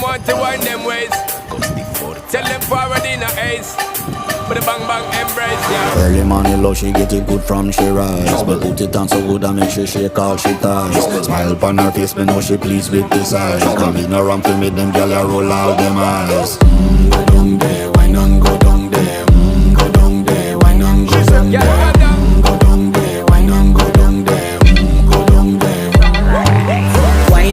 want to wind them ways. Tell them forward in a ace. But the bang bang embrace, yeah. Early morning love, she get it good from she rise. But put it on so good and make she shake all she ties. Smile upon her face, me know she pleased with this eyes. Come in around to me, them gyal a roll out them eyes. Go down there.